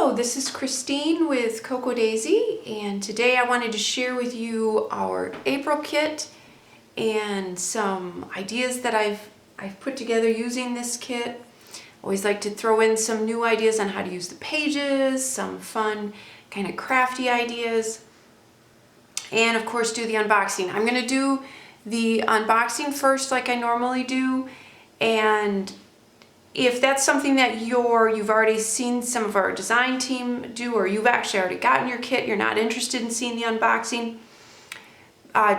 Hello, this is Christine with Cocoa Daisy, and today I wanted to share with you our April kit and some ideas that I've put together using this kit. Always like to throw in some new ideas on how to use the pages, some fun kind of crafty ideas, and of course do the unboxing. I'm going to do the unboxing first like I normally do, and if that's something that you've already seen some of our design team do, or you've actually already gotten your kit, you're not interested in seeing the unboxing,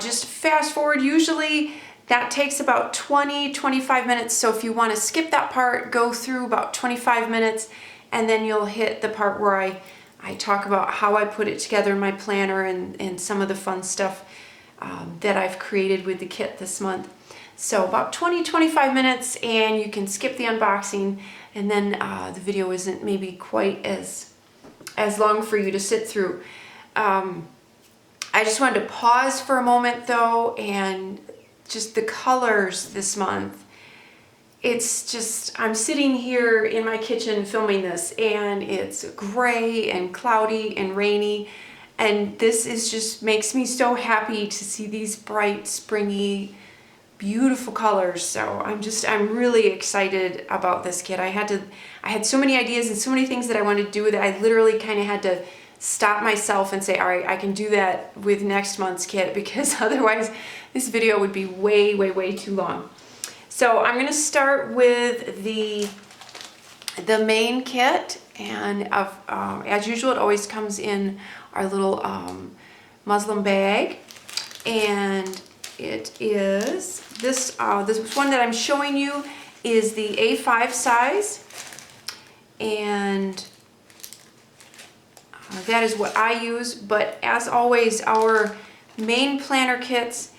just fast forward. Usually that takes about 20-25 minutes. So if you want to skip that part, go through about 25 minutes, and then you'll hit the part where I talk about how I put it together in my planner and some of the fun stuff that I've created with the kit this month. So about 20-25 minutes, and you can skip the unboxing, and then the video isn't maybe quite as long for you to sit through. I just wanted to pause for a moment though, and just the colors this month. It's just, I'm sitting here in my kitchen filming this, and it's gray and cloudy and rainy, and this is just makes me so happy to see these bright, springy, beautiful colors. So I'm really excited about this kit. I had so many ideas and so many things that I wanted to do with it. I literally kind of had to stop myself and say, all right, I can do that with next month's kit, because otherwise this video would be way too long. So I'm going to start with the main kit, and as usual, it always comes in our little muslin bag, and it is this one that I'm showing you is the A5 size, and that is what I use. But as always, our main planner kits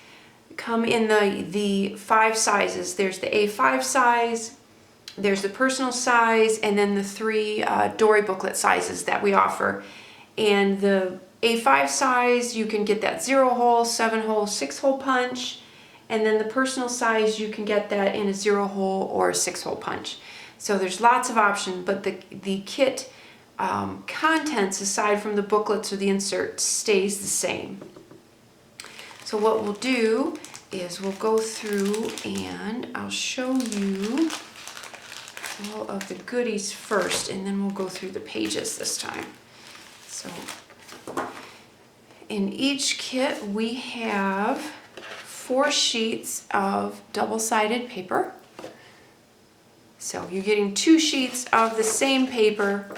come in the 5 sizes. There's the A5 size, there's the personal size, and then the 3 Dory booklet sizes that we offer. And the A5 size, you can get that 0-hole, 7-hole, 6-hole punch, and then the personal size, you can get that in a 0-hole or a 6-hole punch. So there's lots of options, but the kit contents, aside from the booklets or the insert, stays the same. So what we'll do is we'll go through and I'll show you all of the goodies first, and then we'll go through the pages this time. So in each kit we have 4 sheets of double-sided paper. So you're getting 2 sheets of the same paper,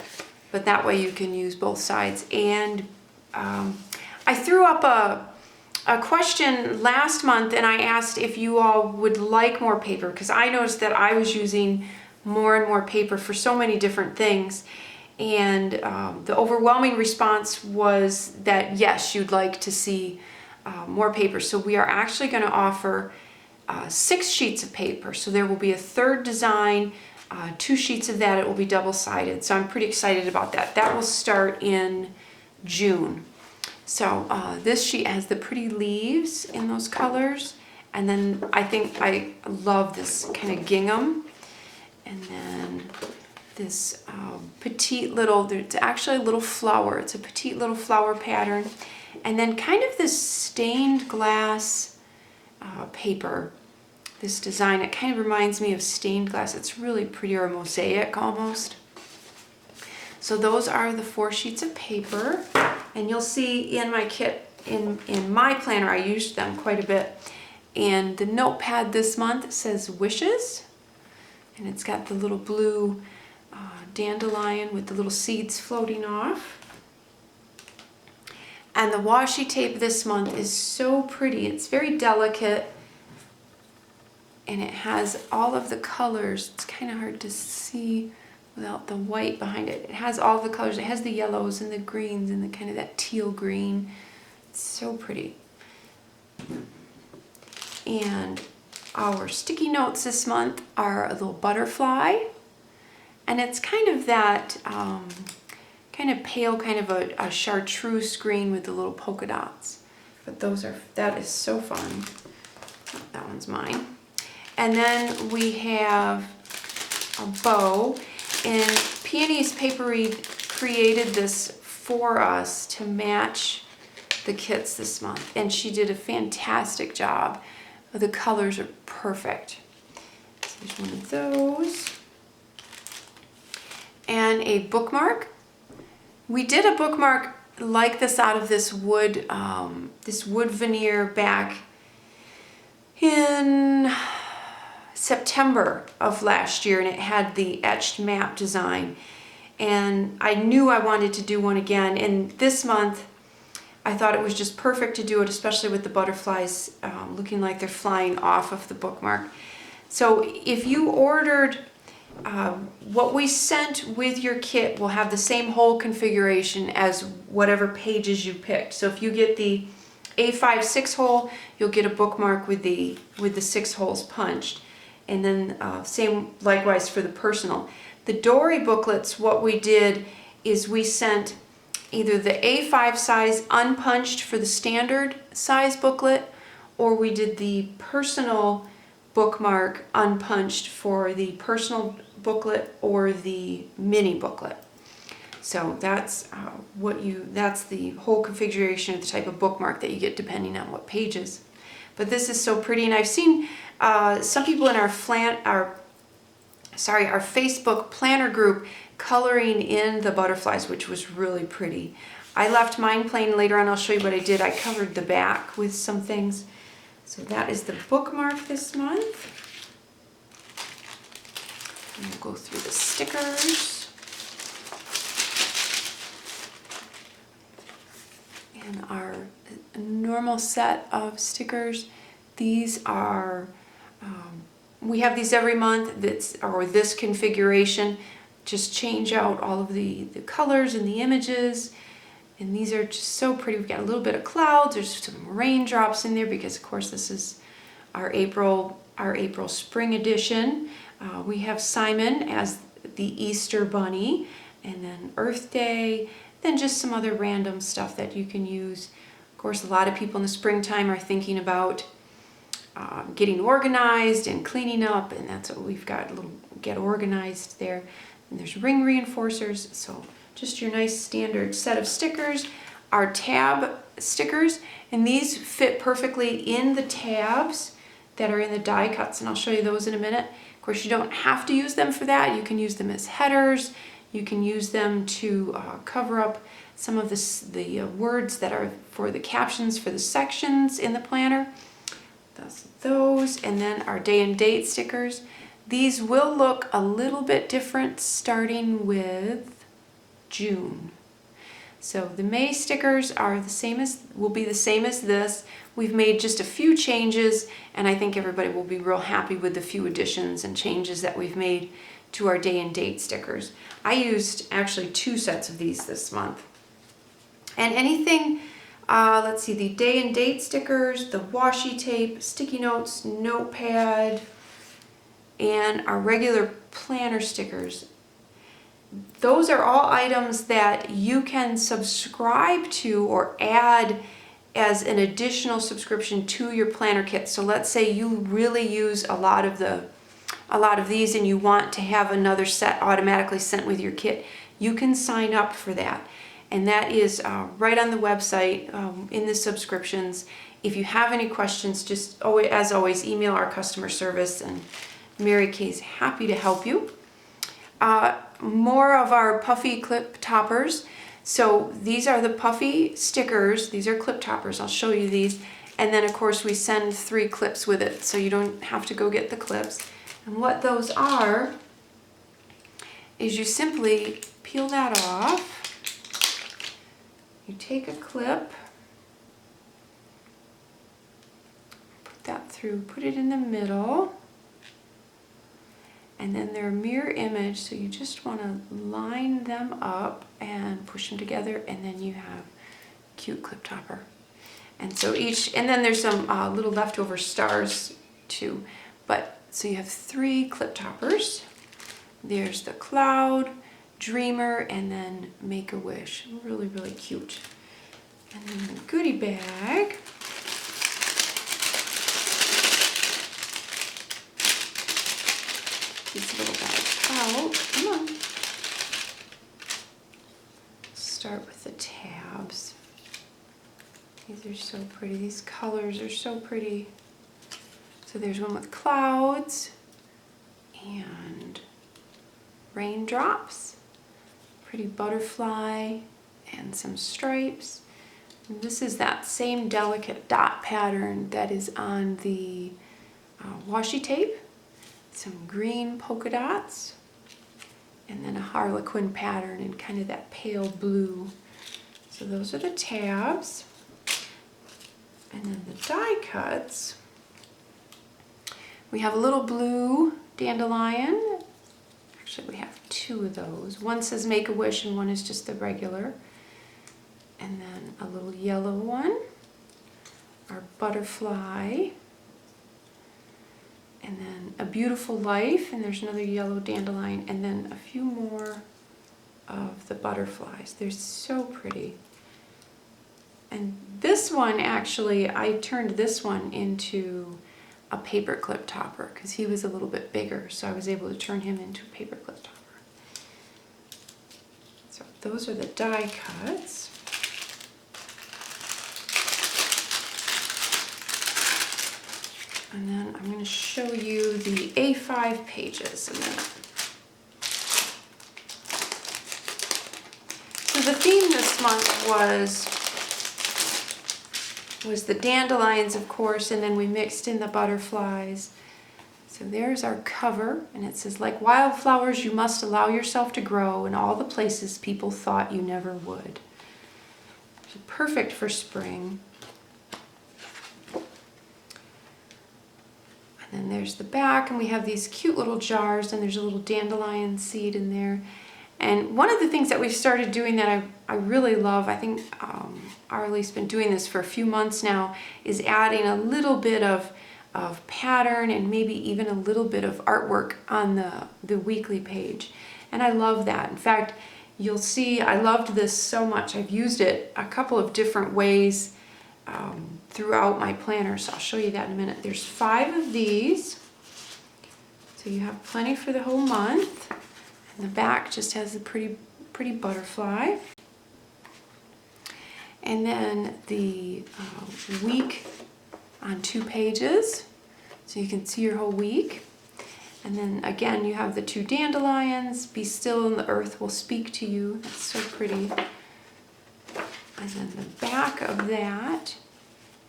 but that way you can use both sides. And I threw up a question last month, and I asked if you all would like more paper, because I noticed that I was using more and more paper for so many different things. And the overwhelming response was that yes, you'd like to see more paper. So we are actually going to offer 6 sheets of paper. So there will be a 3rd design, 2 sheets of that. It will be double-sided. So I'm pretty excited about that. That will start in June. So this sheet has the pretty leaves in those colors. And then I love this kind of gingham. And then this petite little, it's actually a little flower. It's a petite little flower pattern. And then kind of this stained glass paper, this design, it kind of reminds me of stained glass. It's really pretty, or a mosaic almost. So those are the 4 sheets of paper. And you'll see in my kit, in my planner, I used them quite a bit. And the notepad this month says Wishes. And it's got the little blue dandelion with the little seeds floating off. And the washi tape this month is so pretty. It's very delicate, and it has all of the colors. It's kind of hard to see without the white behind it. It has all the colors. It has the yellows and the greens and the kind of that teal green. It's so pretty. And our sticky notes this month are a little butterfly, and it's kind of that kind of pale, kind of a chartreuse green with the little polka dots. But that is so fun. Oh, that one's mine. And then we have a bow, and Peony's Papery created this for us to match the kits this month, and she did a fantastic job. The colors are perfect. So there's one of those. And a bookmark. We did a bookmark like this out of this wood veneer back in September of last year, and it had the etched map design. And I knew I wanted to do one again, and this month I thought it was just perfect to do it, especially with the butterflies looking like they're flying off of the bookmark. So if you ordered what we sent with your kit will have the same hole configuration as whatever pages you picked. So if you get the A5 6 hole, you'll get a bookmark with the 6 holes punched. And then same likewise for the personal. The Dory booklets, what we did is we sent either the A5 size unpunched for the standard size booklet, or we did the personal bookmark unpunched for the personal booklet or the mini booklet. So that's that's the whole configuration of the type of bookmark that you get depending on what pages. But this is so pretty, and I've seen some people in our Facebook planner group coloring in the butterflies, which was really pretty. I left mine plain. Later on I'll show you what I did. I covered the back with some things. So that is the bookmark this month. And we'll go through the stickers. And our normal set of stickers. These are, we have these every month, this configuration. Just change out all of the colors and the images. And these are just so pretty. We've got a little bit of clouds. There's some raindrops in there because, of course, this is our April spring edition. We have Simon as the Easter bunny, and then Earth Day, then just some other random stuff that you can use. Of course, a lot of people in the springtime are thinking about getting organized and cleaning up, and that's what we've got, a little get organized there. And there's ring reinforcers, so just your nice standard set of stickers. Our tab stickers, and these fit perfectly in the tabs that are in the die cuts, and I'll show you those in a minute. Of course, you don't have to use them for that. You can use them as headers. You can use them to cover up some of the words that are for the captions for the sections in the planner. That's those, and then our day and date stickers. These will look a little bit different starting with June. So the May stickers are will be the same as this. We've made just a few changes, and I think everybody will be real happy with the few additions and changes that we've made to our day and date stickers. I used actually 2 sets of these this month. And anything, let's see, the day and date stickers, the washi tape, sticky notes, notepad, and our regular planner stickers. Those are all items that you can subscribe to or add as an additional subscription to your planner kit. So let's say you really use a lot of these and you want to have another set automatically sent with your kit. You can sign up for that. And that is right on the website in the subscriptions. If you have any questions, just as always, email our customer service, and Mary Kay's happy to help you. More of our puffy clip toppers. So these are the puffy stickers. These are clip toppers. I'll show you these. And then of course we send 3 clips with it, so you don't have to go get the clips. And what those are is you simply peel that off. You take a clip, put that through, put it in the middle. And then they're a mirror image, so you just want to line them up and push them together, and then you have cute clip topper. And so and then there's some little leftover stars too. But so you have 3 clip toppers. There's the cloud, dreamer, and then make a wish. Really, really cute. And then the goodie bag. These little bags out. Come on. start with the tabs. These are so pretty. These colors are so pretty. So there's one with clouds and raindrops, pretty butterfly, and some stripes. And this is that same delicate dot pattern that is on the washi tape. Some green polka dots, and then a harlequin pattern in kind of that pale blue. So those are the tabs. And then the die cuts, we have a little blue dandelion. Actually, we have two of those. One says Make a Wish and one is just the regular. And then a little yellow one, our butterfly, and then a beautiful life, and there's another yellow dandelion, and then a few more of the butterflies. They're so pretty. And this one, actually, I turned this one into a paperclip topper because he was a little bit bigger, so I was able to turn him into a paperclip topper. So those are the die cuts. And then I'm going to show you the A5 pages in a minute. So the theme this month was the dandelions, of course, and then we mixed in the butterflies. So there's our cover, and it says, like wildflowers, you must allow yourself to grow in all the places people thought you never would. So perfect for spring. And then there's the back, and we have these cute little jars, and there's a little dandelion seed in there. And one of the things that we've started doing that I really love, I think Arlie's been doing this for a few months now, is adding a little bit of pattern and maybe even a little bit of artwork on the weekly page. And I love that. In fact, you'll see I loved this so much. I've used it a couple of different ways throughout my planners. I'll show you that in a minute. There's 5 of these, so you have plenty for the whole month. And the back just has a pretty butterfly. And then the week on 2 pages, so you can see your whole week. And then again, you have the 2 dandelions. Be still and the earth will speak to you. That's so pretty. And then the back of that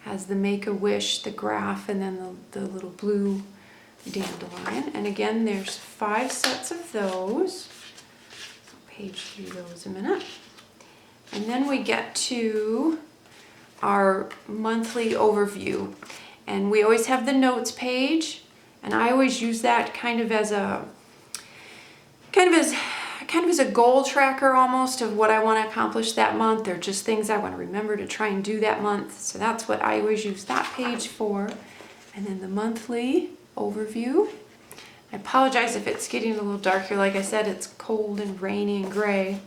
has the Make a Wish, the graph, and then the little blue dandelion. And again, there's 5 sets of those. I'll page through those a minute. And then we get to our monthly overview. And we always have the notes page, and I always use that kind of as a goal tracker almost of what I want to accomplish that month, or just things I want to remember to try and do that month. So that's what I always use that page for. And then the monthly overview. I apologize if it's getting a little darker. Like I said, it's cold and rainy and gray.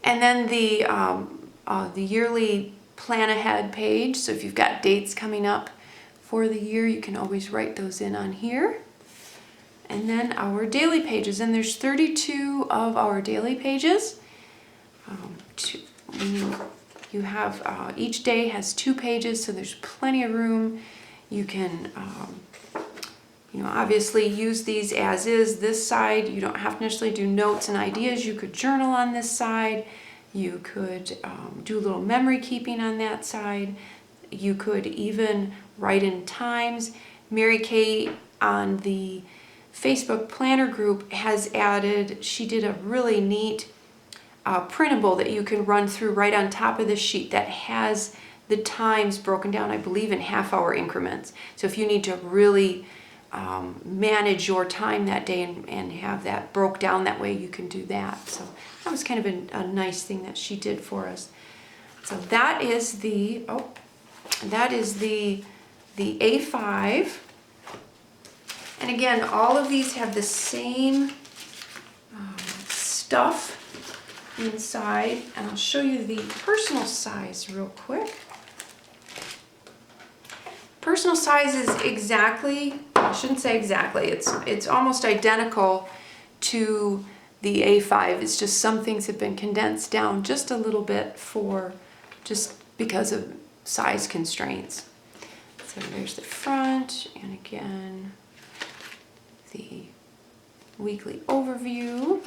And then the yearly plan ahead page. So if you've got dates coming up for the year, you can always write those in on here. And then our daily pages, and there's 32 of our daily pages. You have each day has 2 pages, so there's plenty of room. You can obviously use these as is. This side, you don't have to necessarily do notes and ideas. You could journal on this side. You could do a little memory keeping on that side. You could even write in times. Mary Kay on the Facebook planner group has added, she did a really neat printable that you can run through right on top of the sheet that has the times broken down, I believe, in half-hour increments. So if you need to really manage your time that day and have that broke down that way, you can do that. So that was kind of a nice thing that she did for us. So that is the A5. And again, all of these have the same stuff inside. And I'll show you the personal size real quick. Personal size is exactly, I shouldn't say exactly, it's almost identical to the A5 is just some things have been condensed down just a little bit just because of size constraints. So there's the front, and again, the weekly overview.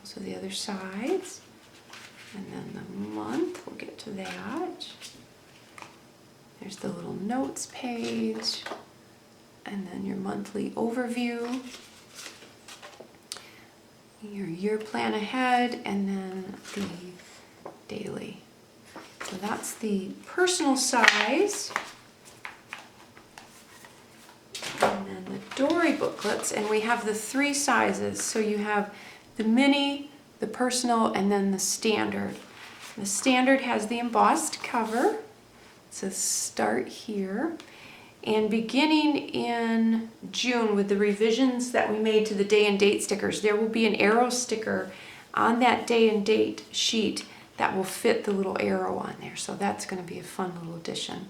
So the other sides, and then the month, we'll get to that. There's the little notes page, and then your monthly overview, your year plan ahead, and then the daily. So that's the personal size. And then the Dory booklets, and we have the 3 sizes. So you have the mini, the personal, and then the standard. The standard has the embossed cover. It says start here. And beginning in June with the revisions that we made to the day and date stickers, there will be an arrow sticker on that day and date sheet that will fit the little arrow on there. So that's going to be a fun little addition.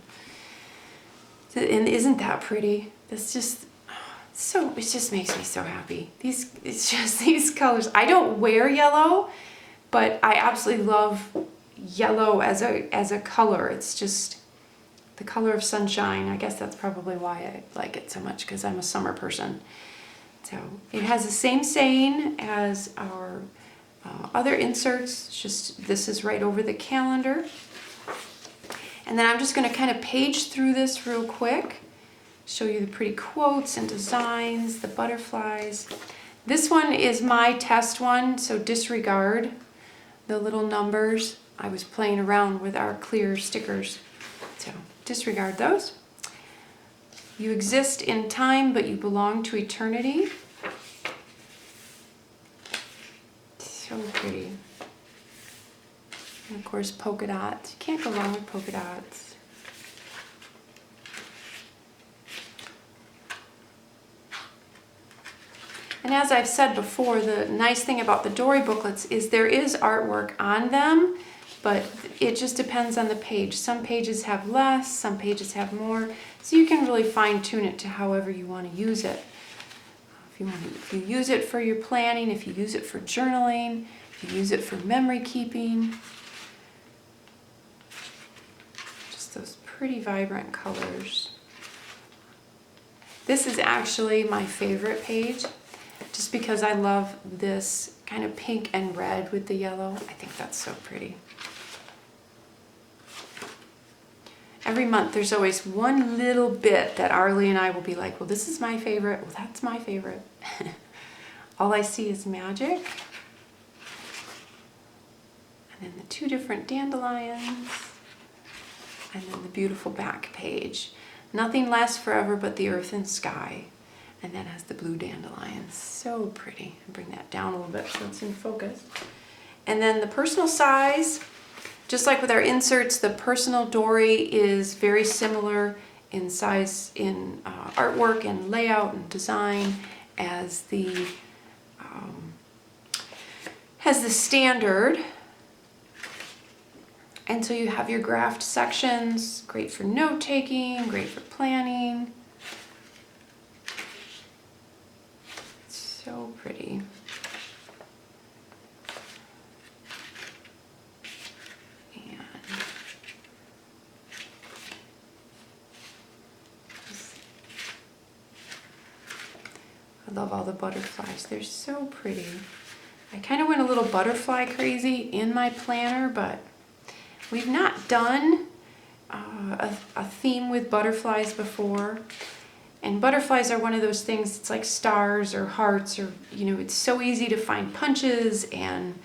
And isn't that pretty? That's just it just makes me so happy. These colors. I don't wear yellow, but I absolutely love yellow as a color. It's just the color of sunshine. I guess that's probably why I like it so much, because I'm a summer person. So it has the same saying as our other inserts. It's just this is right over the calendar. And then I'm just going to kind of page through this real quick, show you the pretty quotes and designs, the butterflies. This one is my test one, so disregard the little numbers. I was playing around with our clear stickers, so disregard those. You exist in time, but you belong to eternity. So pretty. And of course, polka dots. You can't go wrong with polka dots. And as I've said before, the nice thing about the Dory booklets is there is artwork on them, but it just depends on the page. Some pages have less, some pages have more, so you can really fine-tune it to however you want to use it. If you use it for your planning, if you use it for journaling, if you use it for memory keeping. Just those pretty vibrant colors. This is actually my favorite page, just because I love this kind of pink and red with the yellow. I think that's so pretty. Every month there's always one little bit that Arlie and I will be like, well, this is my favorite. Well, that's my favorite. All I see is magic. And then the 2 different dandelions. And then the beautiful back page. Nothing lasts forever but the earth and sky. And that has the blue dandelions. So pretty. I'll bring that down a little bit so it's in focus. And then the personal size. Just like with our inserts, the personal Dory is very similar in size, in artwork and layout and design as the standard. And so you have your graphed sections, great for note-taking, great for planning. So pretty. I love all the butterflies. They're so pretty. I kind of went a little butterfly crazy in my planner, but we've not done a theme with butterflies before. And butterflies are one of those things, it's like stars or hearts, or, you know, it's so easy to find punches and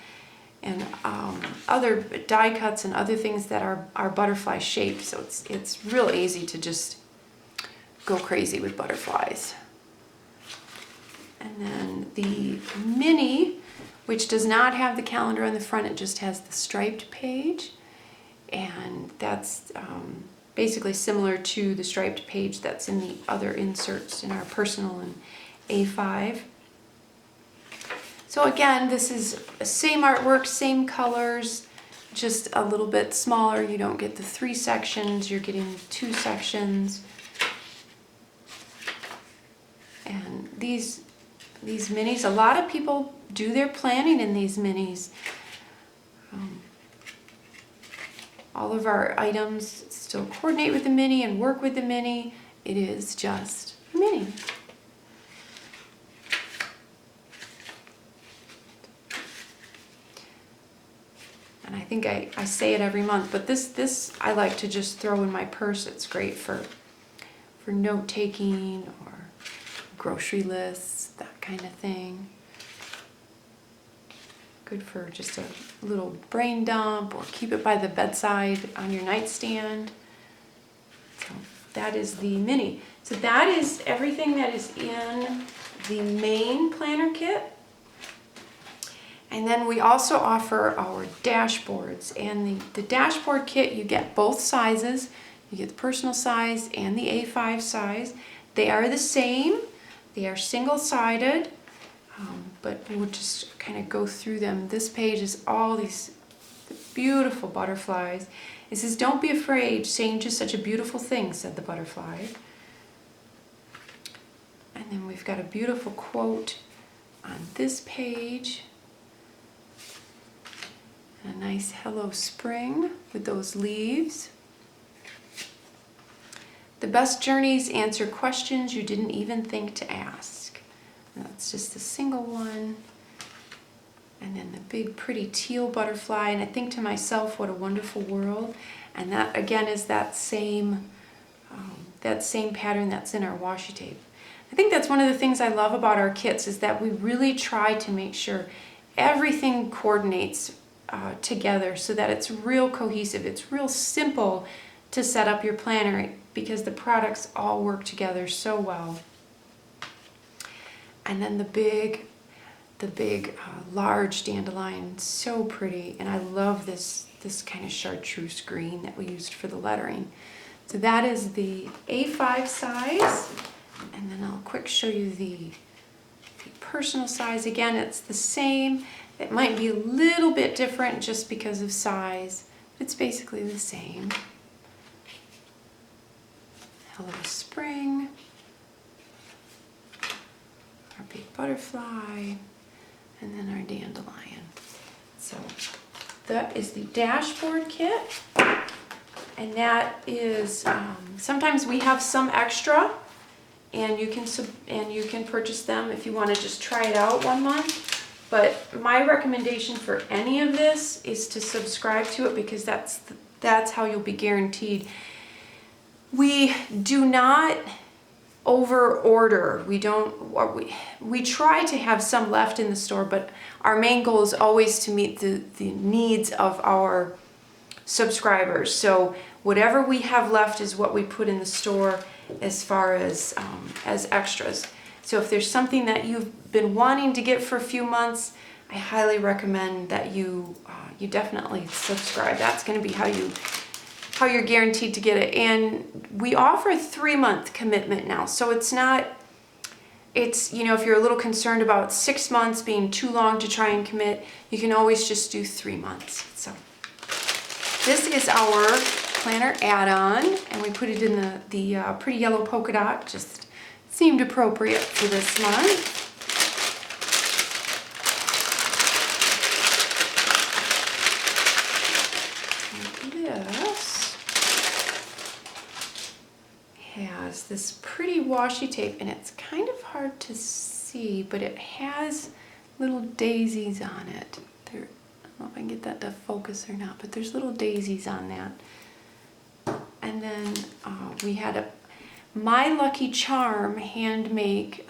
other die cuts and other things that are butterfly shaped. So it's real easy to just go crazy with butterflies. And then the mini, which does not have the calendar on the front, it just has the striped page. And that's basically similar to the striped page that's in the other inserts in our personal and A5. So again, this is same artwork, same colors, just a little bit smaller. You don't get the 3 sections, you're getting 2 sections. And these minis, a lot of people do their planning in these minis. All of our items still coordinate with the mini and work with the mini. It is just a mini. And I think I say it every month, but this I like to just throw in my purse. It's great for note-taking or grocery lists, that kind of thing. Good for just a little brain dump, or keep it by the bedside on your nightstand. So that is the mini. So that is everything that is in the main planner kit. And then we also offer our dashboards. And the dashboard kit, you get both sizes. You get the personal size and the A5 size. They are the same. They are single-sided, but we'll just kind of go through them. This page is all these beautiful butterflies. It says, "Don't be afraid, change is such a beautiful thing," said the butterfly. And then we've got a beautiful quote on this page. A nice hello spring with those leaves. "The best journeys answer questions you didn't even think to ask." And that's just a single one. And then the big pretty teal butterfly. And I think to myself, what a wonderful world. And that again is that same pattern that's in our washi tape. I think that's one of the things I love about our kits, is that we really try to make sure everything coordinates together so that it's real cohesive. It's real simple to set up your planner because the products all work together so well. And then the big large dandelion, so pretty. And I love this kind of chartreuse green that we used for the lettering. So that is the A5 size. And then I'll quick show you the personal size. Again, it's the same. It might be a little bit different just because of size. It's basically the same. Hello spring. Our big butterfly. And then our dandelion. So that is the dashboard kit. And that is, sometimes we have some extra, and you can purchase them if you want to just try it out 1 month. But my recommendation for any of this is to subscribe to it, because that's how you'll be guaranteed. We do not over order. We try to have some left in the store, but our main goal is always to meet the needs of our subscribers. So whatever we have left is what we put in the store as far as extras. So if there's something that you've been wanting to get for a few months, I highly recommend that you definitely subscribe. That's going to be how you're guaranteed to get it. And we offer a 3-month commitment now. So it's, if you're a little concerned about 6 months being too long to try and commit, you can always just do 3 months. So this is our planner add-on, and we put it in the pretty yellow polka dot. Just seemed appropriate for this month. Has this pretty washi tape, and it's kind of hard to see, but it has little daisies on it. I don't know if I can get that to focus or not, but there's little daisies on that. And then we had a My Lucky Charm handmake.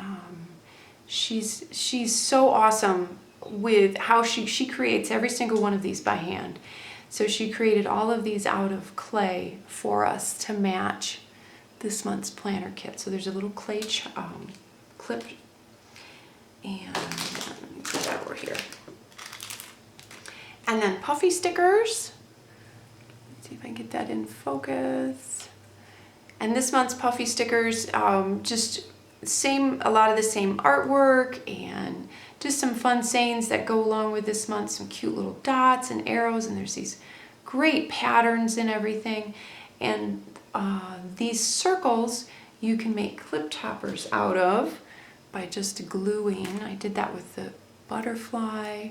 She's so awesome with how she creates every single one of these by hand. So she created all of these out of clay for us to match this month's planner kit. So there's a little clay clip, and let me put that over here. And then puffy stickers. Let's see if I can get that in focus. And this month's puffy stickers, just a lot of the same artwork, and just some fun sayings that go along with this month. Some cute little dots and arrows, and there's these great patterns and everything. And these circles you can make clip toppers out of by just gluing. I did that with butterfly,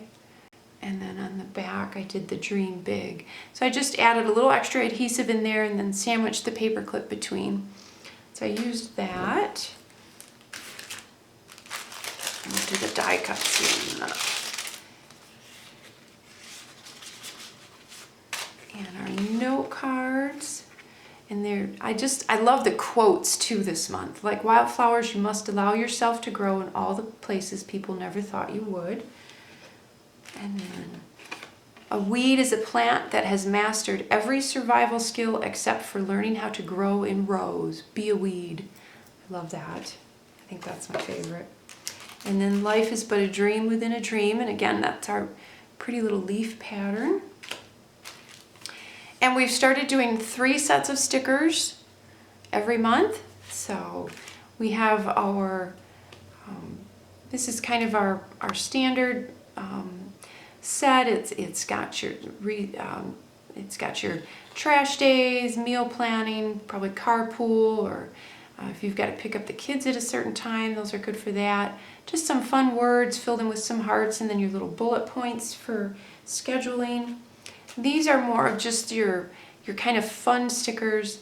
and then on the back I did the dream big. So I just added a little extra adhesive in there and then sandwiched the paper clip between. So I used that. And we'll do the die cuts here in a minute. And our note cards. And I love the quotes too this month. Like wildflowers, you must allow yourself to grow in all the places people never thought you would. And then a weed is a plant that has mastered every survival skill except for learning how to grow in rows. Be a weed. I love that. I think that's my favorite. And then life is but a dream within a dream. And again, that's our pretty little leaf pattern. And we've started doing 3 sets of stickers every month. So we have our, this is kind of our standard set. It's got your trash days, meal planning, probably carpool, or if you've got to pick up the kids at a certain time, those are good for that. Just some fun words filled in with some hearts, and then your little bullet points for scheduling. These are more of just your kind of fun stickers.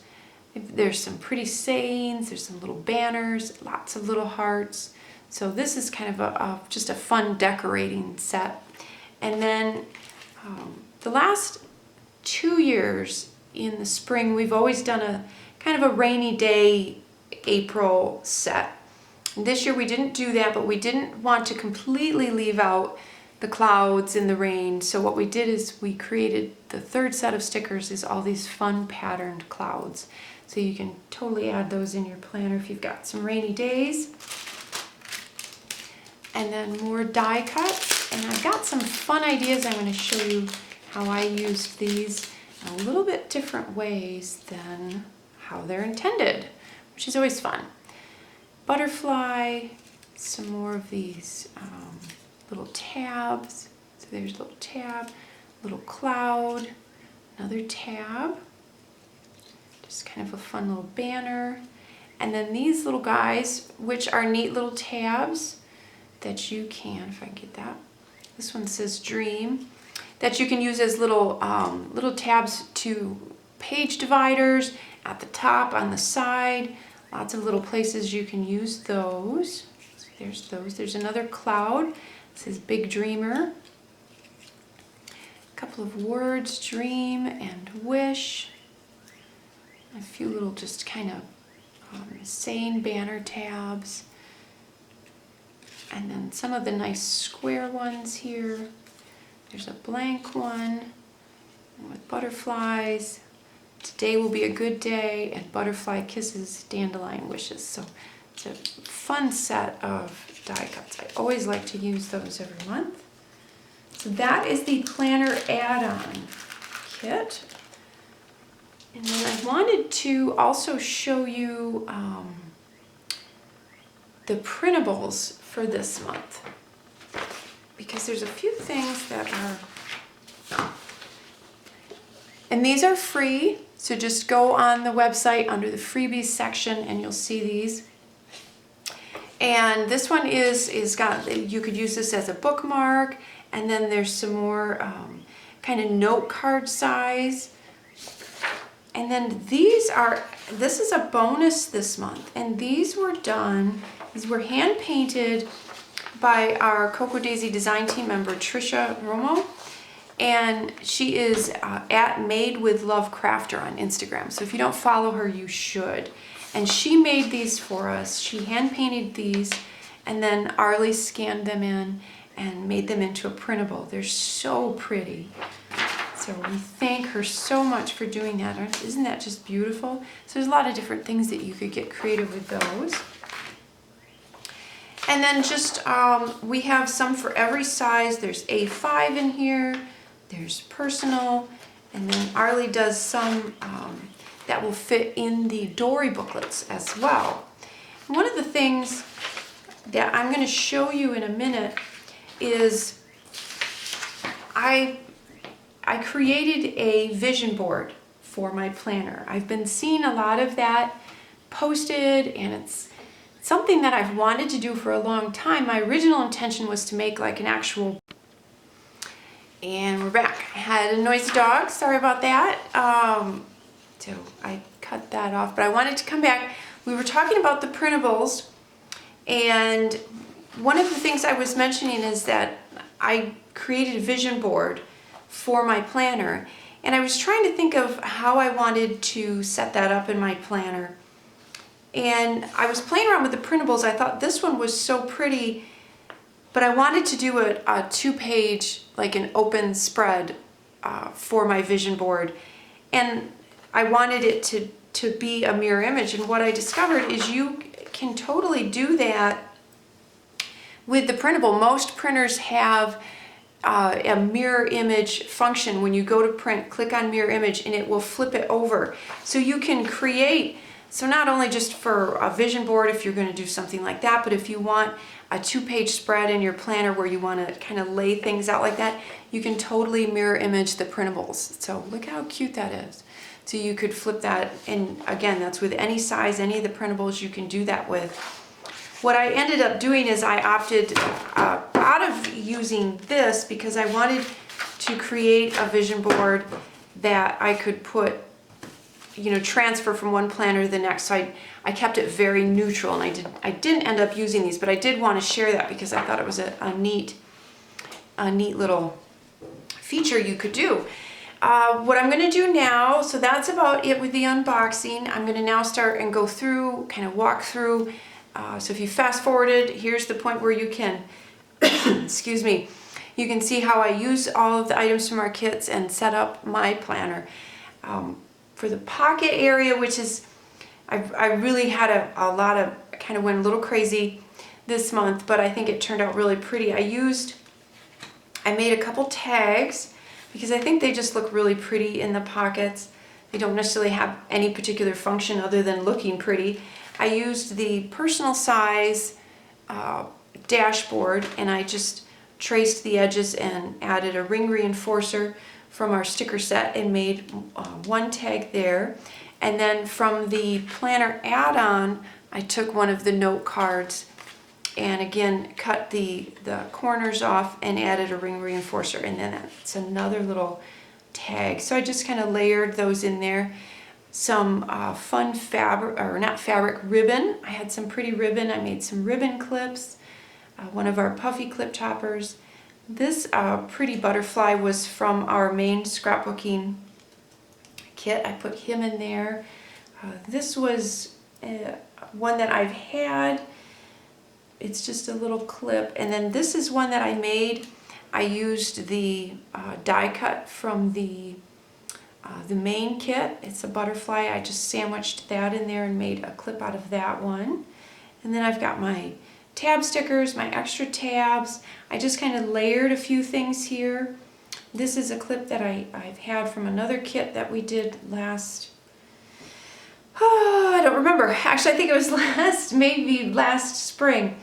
There's some pretty sayings, there's some little banners, lots of little hearts. So this is kind of just a fun decorating set. And then the last 2 years in the spring, we've always done a kind of a rainy day April set. And this year we didn't do that, but we didn't want to completely leave out the clouds and the rain. So what we did is we created the 3rd set of stickers is all these fun patterned clouds. So you can totally add those in your planner if you've got some rainy days. And then more die cuts. And I've got some fun ideas. I'm going to show you how I used these in a little bit different ways than how they're intended, which is always fun. Butterfly, some more of these little tabs. So there's a little tab, little cloud, another tab, just kind of a fun little banner. And then these little guys, which are neat little tabs that you can, if I can get that, this one says dream, that you can use as little tabs to page dividers at the top, on the side, lots of little places you can use those. So there's those. There's another cloud. It says Big Dreamer. A couple of words, dream and wish. A few little just kind of saying banner tabs. And then some of the nice square ones here. There's a blank one with butterflies. Today will be a good day, and butterfly kisses, dandelion wishes. So it's a fun set of die cuts. I always like to use those every month. So that is the planner add-on kit. And then I wanted to also show you the printables for this month, because there's a few things that are, and these are free, so just go on the website under the freebies section and you'll see these. And this one is got, you could use this as a bookmark, and then there's some more kind of note card size. And then this is a bonus this month, and these were hand painted by our Cocoa Daisy design team member Trisha Romo, and she is at Made with Love Crafter on Instagram. So if you don't follow her, you should. And she made these for us. She hand painted these, and then Arlie scanned them in and made them into a printable. They're so pretty. So we thank her so much for doing that. Isn't that just beautiful? So there's a lot of different things that you could get creative with those. And then just, we have some for every size. There's A5 in here, there's personal, and then Arlie does some that will fit in the Dory booklets as well. And one of the things that I'm going to show you in a minute is I created a vision board for my planner. I've been seeing a lot of that posted, and it's something that I've wanted to do for a long time. My original intention was to make like an actual, and we're back. I had a noisy dog, sorry about that. So I cut that off, but I wanted to come back. We were talking about the printables, and one of the things I was mentioning is that I created a vision board for my planner, and I was trying to think of how I wanted to set that up in my planner. And I was playing around with the printables. I thought this one was so pretty, but I wanted to do a 2-page, like an open spread for my vision board. And I wanted it to be a mirror image. And what I discovered is you can totally do that with the printable. Most printers have a mirror image function. When you go to print, click on mirror image and it will flip it over. So you can create, so not only just for a vision board if you're going to do something like that, but if you want a 2-page spread in your planner where you want to kind of lay things out like that, you can totally mirror image the printables. So look how cute that is. So you could flip that, and again, that's with any size, any of the printables you can do that with. What I ended up doing is I opted out of using this because I wanted to create a vision board that I could put, you know, transfer from one planner to the next. So I kept it very neutral, and I didn't end up using these, but I did want to share that because I thought it was a neat little feature you could do. What I'm going to do now, so that's about it with the unboxing. I'm going to now start and go through, kind of walk through. So if you fast forwarded, here's the point where you can, excuse me, you can see how I use all of the items from our kits and set up my planner. For the pocket area, which is, I really had a lot of, I kind of went a little crazy this month, but I think it turned out really pretty. I made a couple tags because I think they just look really pretty in the pockets. They don't necessarily have any particular function other than looking pretty. I used the personal size dashboard, and I just traced the edges and added a ring reinforcer from our sticker set and made one tag there. And then from the planner add-on, I took one of the note cards and again cut the corners off and added a ring reinforcer, and then that's another little tag. So I just kind of layered those in there. Some fun fabric, or not fabric, ribbon. I had some pretty ribbon. I made some ribbon clips, one of our puffy clip toppers. This pretty butterfly was from our main scrapbooking kit. I put him in there. This was one that I've had. It's just a little clip. And then this is one that I made. I used the die cut from the main kit. It's a butterfly. I just sandwiched that in there and made a clip out of that one. And then I've got my tab stickers, my extra tabs. I just kind of layered a few things here. This is a clip that I've had from another kit that we did last, I don't remember. Actually, I think it was maybe last spring.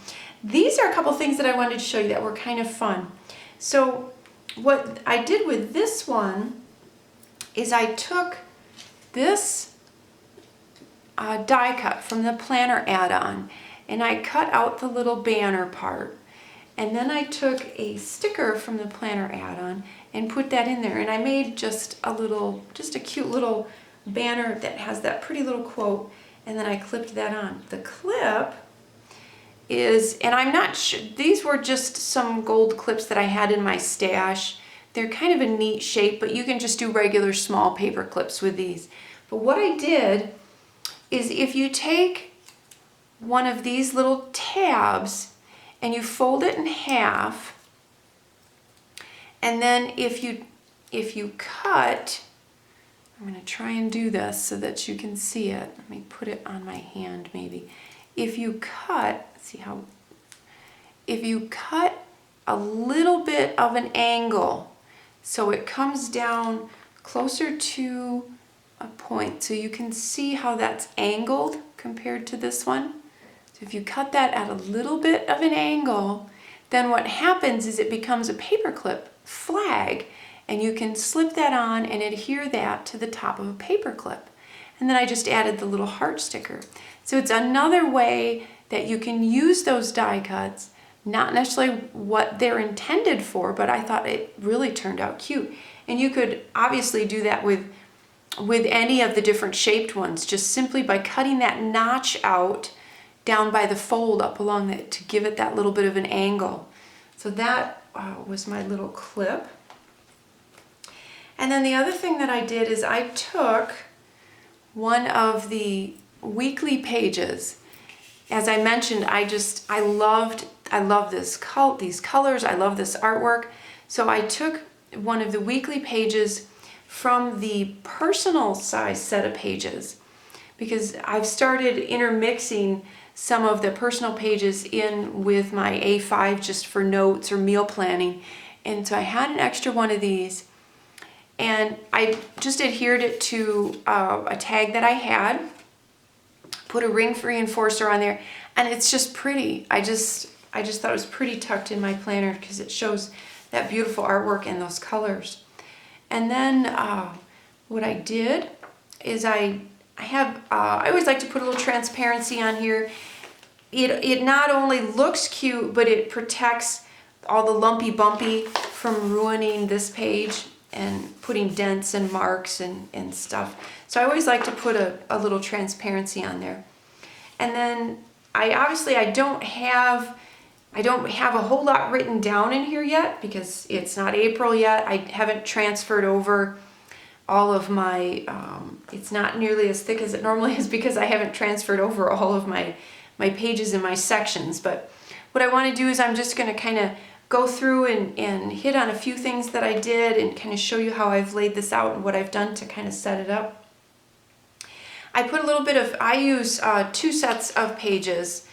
These are a couple things that I wanted to show you that were kind of fun. So what I did with this one is I took this die cut from the planner add-on and I cut out the little banner part, and then I took a sticker from the planner add-on and put that in there, and I made just a cute little banner that has that pretty little quote, and then I clipped that on. The clip is, and I'm not sure, these were just some gold clips that I had in my stash. They're kind of a neat shape, but you can just do regular small paper clips with these. But what I did is if you take one of these little tabs and you fold it in half, and then if you cut, I'm going to try and do this so that you can see it. Let me put it on my hand maybe. If you cut, if you cut a little bit of an angle so it comes down closer to a point, so you can see how that's angled compared to this one. So if you cut that at a little bit of an angle, then what happens is it becomes a paperclip flag, and you can slip that on and adhere that to the top of a paperclip. And then I just added the little heart sticker. So it's another way that you can use those die cuts, not necessarily what they're intended for, but I thought it really turned out cute. And you could obviously do that with any of the different shaped ones, just simply by cutting that notch out down by the fold up along it to give it that little bit of an angle. So that was my little clip. And then the other thing that I did is I took one of the weekly pages. As I mentioned, I love these colors, I love this artwork. So I took one of the weekly pages from the personal size set of pages, because I've started intermixing some of the personal pages in with my A5 just for notes or meal planning. And so I had an extra one of these, and I just adhered it to a tag that I had, put a ring reinforcer on there, and it's just pretty. I just thought it was pretty tucked in my planner because it shows that beautiful artwork and those colors. And then what I did is I always like to put a little transparency on here. It not only looks cute, but it protects all the lumpy bumpy from ruining this page and putting dents and marks and stuff. So I always like to put a little transparency on there. And then I don't have a whole lot written down in here yet because it's not April yet. I haven't transferred over all of my, it's not nearly as thick as it normally is because I haven't transferred over all of my pages and my sections. But what I want to do is I'm just going to kind of go through and hit on a few things that I did and kind of show you how I've laid this out and what I've done to kind of set it up. I use 2 sets of pages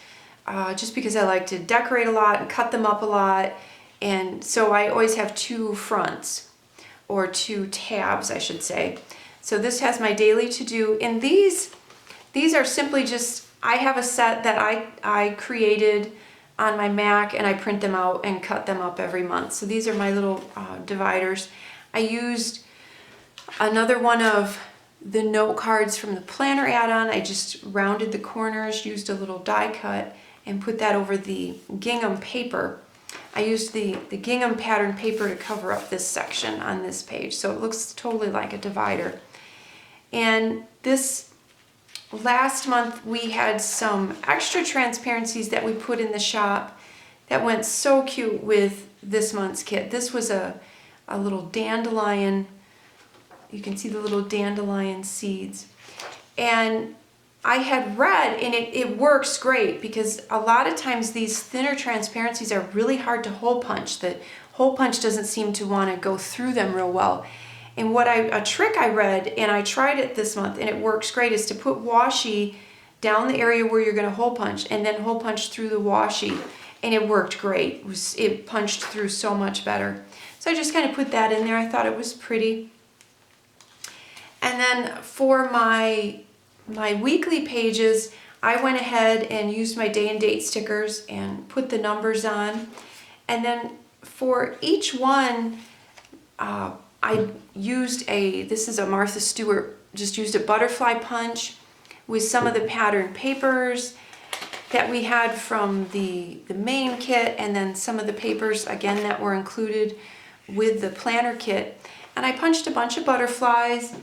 just because I like to decorate a lot and cut them up a lot. And so I always have 2 fronts, or 2 tabs, I should say. So this has my daily to-do, and these are simply just, I have a set that I created on my Mac, and I print them out and cut them up every month. So these are my little dividers. I used another one of the note cards from the planner add-on. I just rounded the corners, used a little die cut, and put that over the gingham paper. I used the gingham pattern paper to cover up this section on this page, so it looks totally like a divider. And this last month we had some extra transparencies that we put in the shop that went so cute with this month's kit. This was a little dandelion. You can see the little dandelion seeds. And I had read, and it works great because a lot of times these thinner transparencies are really hard to hole punch. The hole punch doesn't seem to want to go through them real well. And a trick I read, and I tried it this month, and it works great, is to put washi down the area where you're going to hole punch and then hole punch through the washi. And it worked great. It punched through so much better. So I just kind of put that in there. I thought it was pretty. And then for my weekly pages, I went ahead and used my day and date stickers and put the numbers on. And then for each one, I used this is a Martha Stewart, just used a butterfly punch with some of the pattern papers that we had from the main kit, and then some of the papers, again, that were included with the planner kit. And I punched a bunch of butterflies,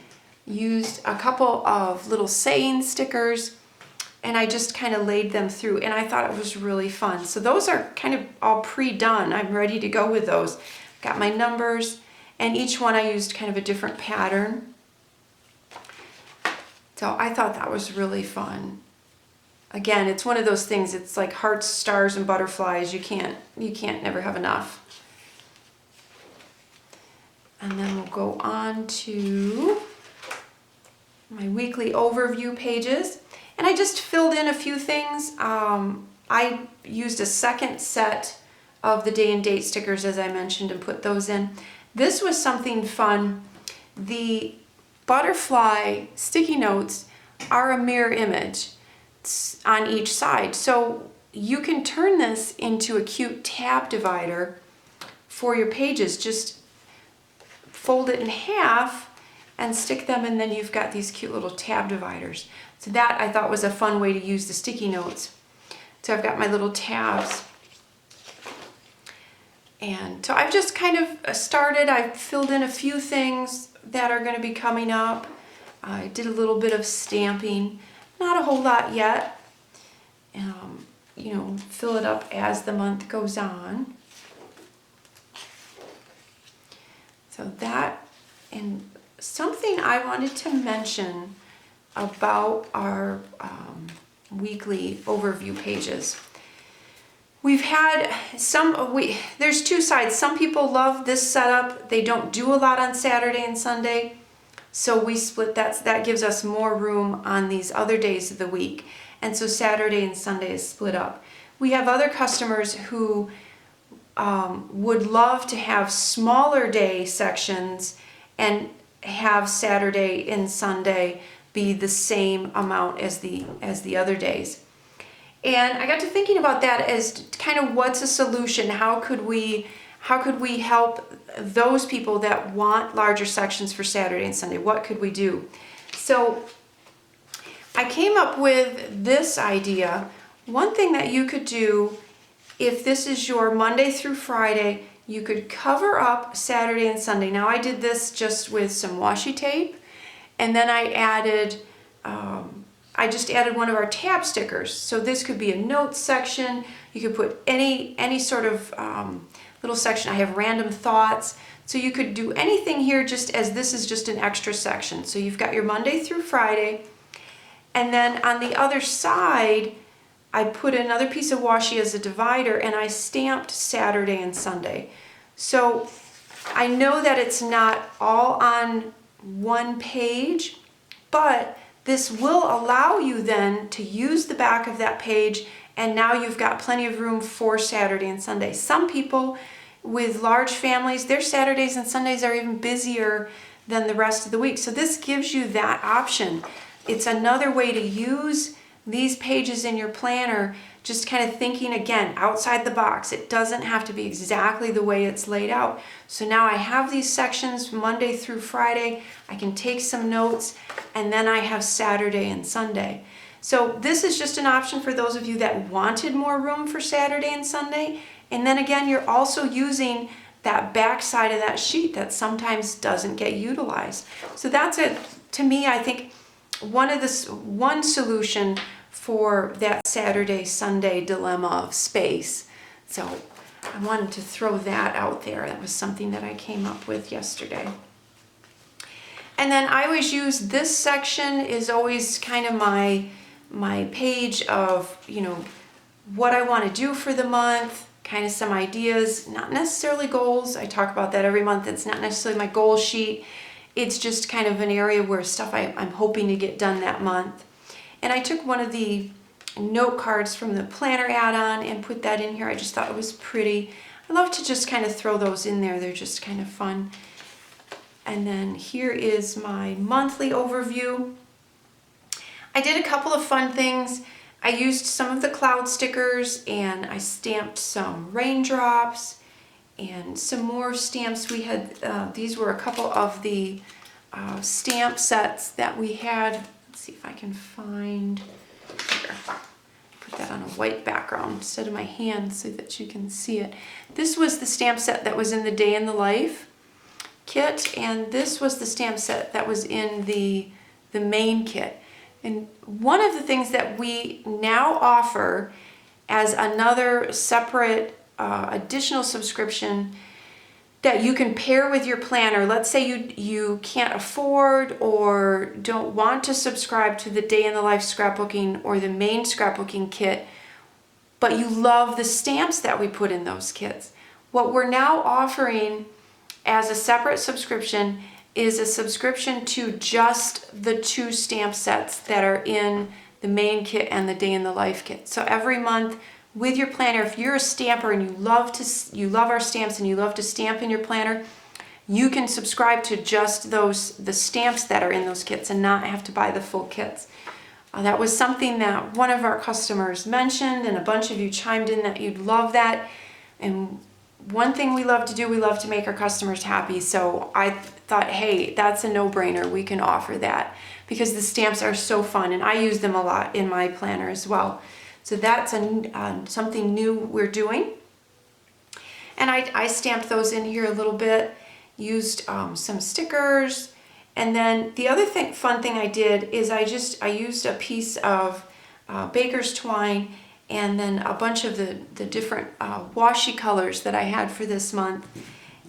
used a couple of little saying stickers, and I just kind of laid them through, and I thought it was really fun. So those are kind of all pre-done. I'm ready to go with those. Got my numbers, and each one I used kind of a different pattern. So I thought that was really fun. Again, it's one of those things, it's like hearts, stars, and butterflies. You can't never have enough. And then we'll go on to my weekly overview pages. And I just filled in a few things. I used a second set of the day and date stickers, as I mentioned, and put those in. This was something fun. The butterfly sticky notes are a mirror image on each side. So you can turn this into a cute tab divider for your pages. Just fold it in half and stick them, and then you've got these cute little tab dividers. So that I thought was a fun way to use the sticky notes. So I've got my little tabs. And so I've just kind of started. I've filled in a few things that are going to be coming up. I did a little bit of stamping, not a whole lot yet. You know, fill it up as the month goes on. So that, and something I wanted to mention about our weekly overview pages. We've had there's two sides. Some people love this setup. They don't do a lot on Saturday and Sunday. So we split that. That gives us more room on these other days of the week. And so Saturday and Sunday is split up. We have other customers who would love to have smaller day sections and have Saturday and Sunday be the same amount as the other days. And I got to thinking about that as kind of what's a solution? How could we help those people that want larger sections for Saturday and Sunday? What could we do? So I came up with this idea. One thing that you could do, if this is your Monday through Friday, you could cover up Saturday and Sunday. Now I did this just with some washi tape, and then I just added one of our tab stickers. So this could be a notes section. You could put any sort of little section. I have random thoughts. So you could do anything here, just as this is just an extra section. So you've got your Monday through Friday. And then on the other side, I put another piece of washi as a divider, and I stamped Saturday and Sunday. So I know that it's not all on one page, but this will allow you then to use the back of that page, and now you've got plenty of room for Saturday and Sunday. Some people with large families, their Saturdays and Sundays are even busier than the rest of the week. So this gives you that option. It's another way to use these pages in your planner, just kind of thinking again outside the box. It doesn't have to be exactly the way it's laid out. So now I have these sections Monday through Friday. I can take some notes, and then I have Saturday and Sunday. So this is just an option for those of you that wanted more room for Saturday and Sunday. And then again, you're also using that back side of that sheet that sometimes doesn't get utilized. So that's it. To me, I think one solution for that Saturday-Sunday dilemma of space. So I wanted to throw that out there. That was something that I came up with yesterday. And then I always use this section is always kind of my page of, you know, what I want to do for the month, kind of some ideas, not necessarily goals. I talk about that every month. It's not necessarily my goal sheet. It's just kind of an area where stuff I'm hoping to get done that month. And I took one of the note cards from the planner add-on and put that in here. I just thought it was pretty. I love to just kind of throw those in there. They're just kind of fun. And then here is my monthly overview. I did a couple of fun things. I used some of the cloud stickers, and I stamped some raindrops and some more stamps. We had, these were a couple of the stamp sets that we had. Let's see if I can find, here. Put that on a white background instead of my hand so that you can see it. This was the stamp set that was in the Day in the Life kit, and this was the stamp set that was in the main kit. And one of the things that we now offer as another separate additional subscription that you can pair with your planner. Let's say you can't afford or don't want to subscribe to the Day in the Life scrapbooking or the main scrapbooking kit, but you love the stamps that we put in those kits. What we're now offering as a separate subscription is a subscription to just the two stamp sets that are in the main kit and the Day in the Life kit. So every month with your planner, if you're a stamper and you love our stamps and you love to stamp in your planner, you can subscribe to just the stamps that are in those kits and not have to buy the full kits. That was something that one of our customers mentioned, and a bunch of you chimed in that you'd love that. And one thing we love to do, we love to make our customers happy. So I thought, hey, that's a no-brainer. We can offer that because the stamps are so fun, and I use them a lot in my planner as well. So that's something new we're doing. And I stamped those in here a little bit, used some stickers. And then the other fun thing I did is I used a piece of baker's twine and then a bunch of the different washi colors that I had for this month.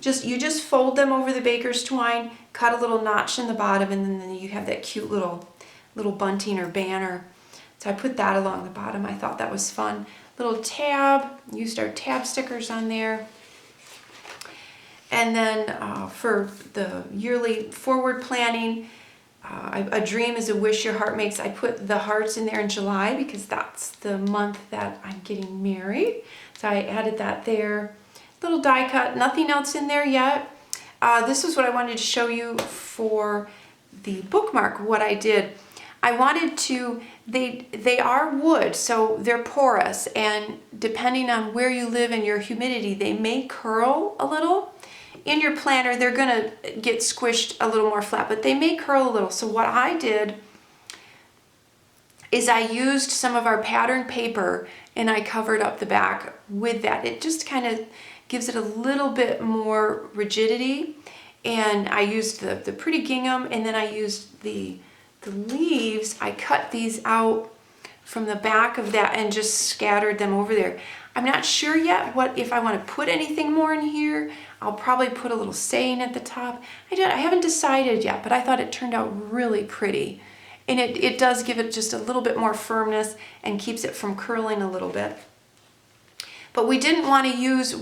You just fold them over the baker's twine, cut a little notch in the bottom, and then you have that cute little bunting or banner. So I put that along the bottom. I thought that was fun. Little tab, used our tab stickers on there. And then for the yearly forward planning, a dream is a wish your heart makes. I put the hearts in there in July because that's the month that I'm getting married. So I added that there. Little die cut, nothing else in there yet. This is what I wanted to show you for the bookmark, what I did. I wanted to, they are wood, so they're porous, and depending on where you live and your humidity, they may curl a little. In your planner, they're gonna get squished a little more flat, but they may curl a little. So what I did is I used some of our pattern paper and I covered up the back with that. It just kind of gives it a little bit more rigidity. And I used the pretty gingham, and then I used the leaves. I cut these out from the back of that and just scattered them over there. I'm not sure yet if I want to put anything more in here. I'll probably put a little saying at the top. I haven't decided yet, but I thought it turned out really pretty. And it does give it just a little bit more firmness and keeps it from curling a little bit. But we didn't want to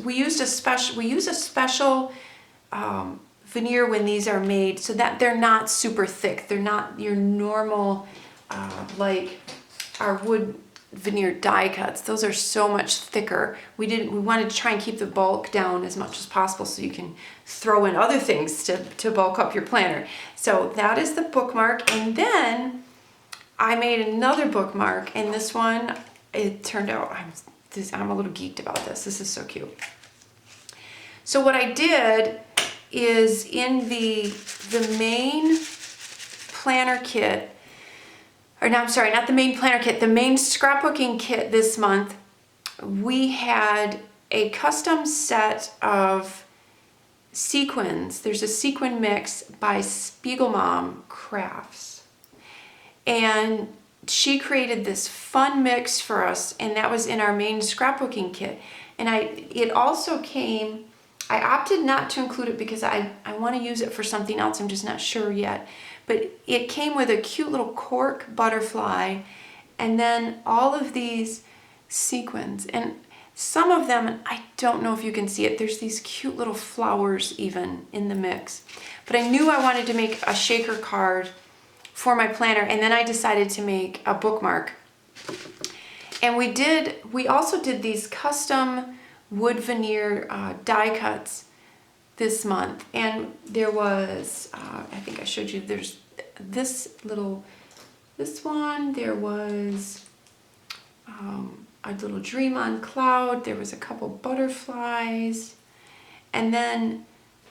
we use a special veneer when these are made so that they're not super thick. They're not your normal, like our wood veneer die cuts. Those are so much thicker. We wanted to try and keep the bulk down as much as possible so you can throw in other things to bulk up your planner. So that is the bookmark. And then I made another bookmark, and this one, it turned out, I'm a little geeked about this. This is so cute. So what I did is in the main planner kit, or no, I'm sorry, not the main planner kit, the main scrapbooking kit this month, we had a custom set of sequins. There's a sequin mix by Spiegelmom Crafts. And she created this fun mix for us, and that was in our main scrapbooking kit. And it also came, I opted not to include it because I want to use it for something else. I'm just not sure yet. But it came with a cute little cork butterfly and then all of these sequins. And some of them, I don't know if you can see it, there's these cute little flowers even in the mix. But I knew I wanted to make a shaker card for my planner, and then I decided to make a bookmark. And we also did these custom wood veneer die cuts this month, and there was I think I showed you, there's this one, there was a little dream on cloud, there was a couple butterflies, and then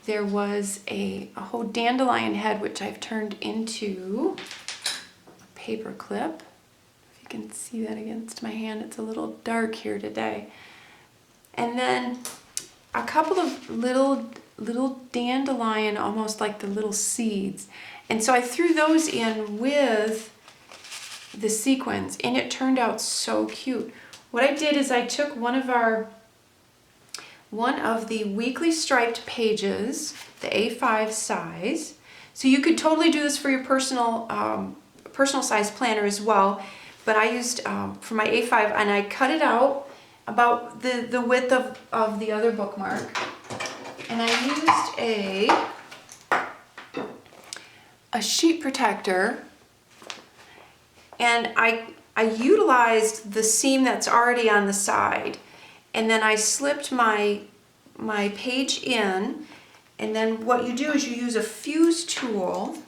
there was a whole dandelion head, which I've turned into a paper clip. If you can see that against my hand, it's a little dark here today. And then a couple of little dandelion, almost like the little seeds. And so I threw those in with the sequins, and it turned out so cute. What I did is I took one of the weekly striped pages, the A5 size. So you could totally do this for your personal size planner as well. But I used for my A5, and I cut it out about the width of the other bookmark. And I used a sheet protector, and I utilized the seam that's already on the side, and then I slipped my page in, and then what you do is you use a fuse tool,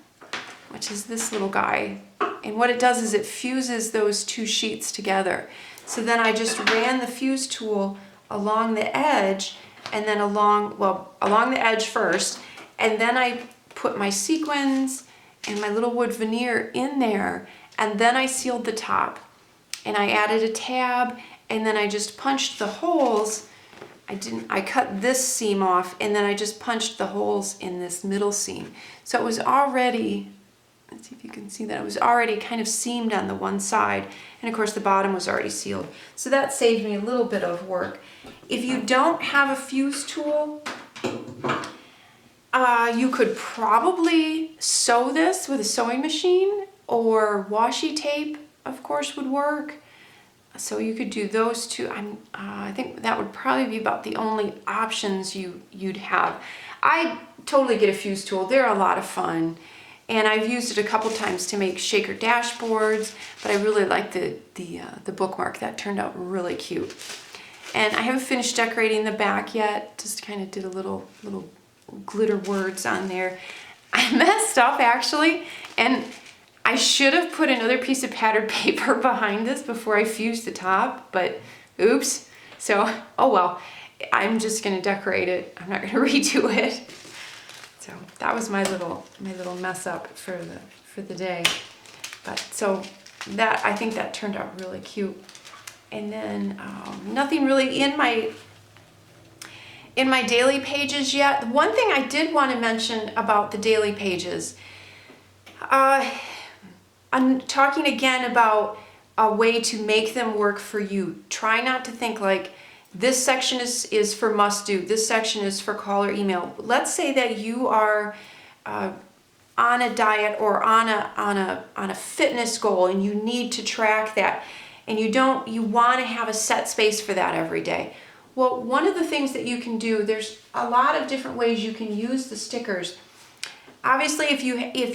which is this little guy, and what it does is it fuses those two sheets together. So then I just ran the fuse tool along the edge, and then along the edge first, and then I put my sequins and my little wood veneer in there, and then I sealed the top. and I added a tab, and then I just punched the holes. I cut this seam off, and then I just punched the holes in this middle seam. So it was already, let's see if you can see that, it was already kind of seamed on the one side, and of course the bottom was already sealed. So that saved me a little bit of work. If you don't have a fuse tool, you could probably sew this with a sewing machine, or washi tape, of course, would work. So you could do those two. I think that would probably be about the only options you'd have. I totally get a fuse tool. They're a lot of fun, and I've used it a couple times to make shaker dashboards. But I really like the bookmark. That turned out really cute. And I haven't finished decorating the back yet. Just kind of did a little glitter words on there. I messed up actually, and I should have put another piece of patterned paper behind this before I fused the top, but oops. So, oh well, I'm just gonna decorate it. I'm not gonna redo it. So that was my little mess up for the day. But so that, I think that turned out really cute. And then nothing really in my daily pages yet. One thing I did want to mention about the daily pages, I'm talking again about a way to make them work for you. Try not to think like this section is for must do, this section is for call or email. Let's say that you are on a diet or on a fitness goal, and you need to track that, and you want to have a set space for that every day. Well, one of the things that you can do, there's a lot of different ways you can use the stickers. Obviously, if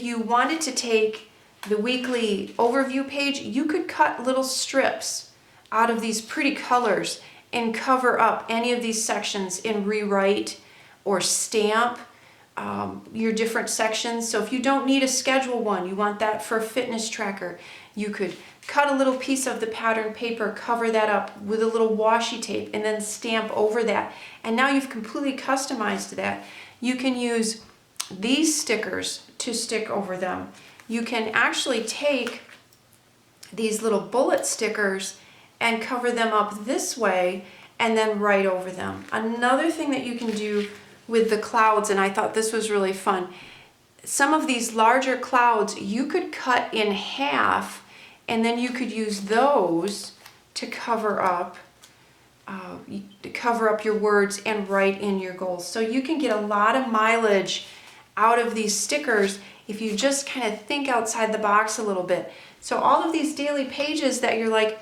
you wanted to take the weekly overview page, you could cut little strips out of these pretty colors and cover up any of these sections and rewrite or stamp your different sections. So if you don't need a schedule one, you want that for a fitness tracker, you could cut a little piece of the patterned paper, cover that up with a little washi tape, and then stamp over that. And now you've completely customized that. You can use these stickers to stick over them. You can actually take these little bullet stickers and cover them up this way and then write over them. Another thing that you can do with the clouds, and I thought this was really fun, some of these larger clouds you could cut in half, and then you could use those to cover up your words and write in your goals. So you can get a lot of mileage out of these stickers if you just kind of think outside the box a little bit. So all of these daily pages that you're like,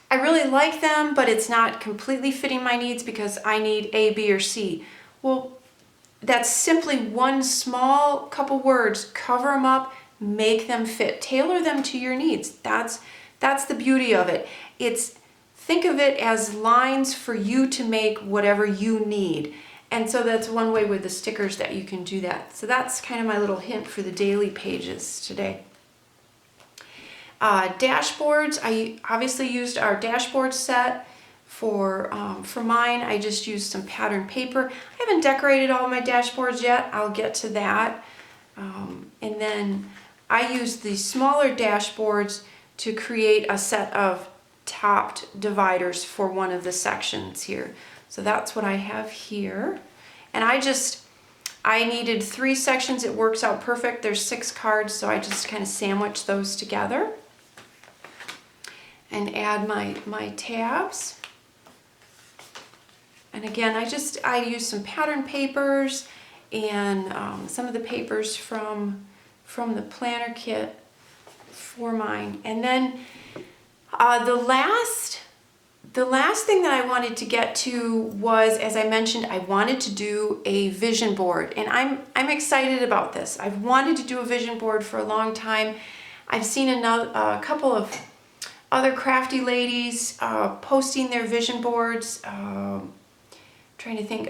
I really like them, but it's not completely fitting my needs because I need A, B, or C. Well, that's simply one small couple words. Cover them up, make them fit, tailor them to your needs. That's the beauty of it. Think of it as lines for you to make whatever you need. And so that's one way with the stickers that you can do that. So that's kind of my little hint for the daily pages today. Dashboards, I obviously used our dashboard set for mine. I just used some patterned paper. I haven't decorated all my dashboards yet. I'll get to that. And then I used the smaller dashboards to create a set of topped dividers for one of the sections here. So that's what I have here. And I needed 3 sections. It works out perfect. There's 6 cards, so I just kind of sandwich those together and add my tabs. And again, I use some pattern papers and some of the papers from the planner kit for mine. And then the last thing that I wanted to get to was, as I mentioned, I wanted to do a vision board, and I'm excited about this. I've wanted to do a vision board for a long time. I've seen a couple of other crafty ladies posting their vision boards. Trying to think.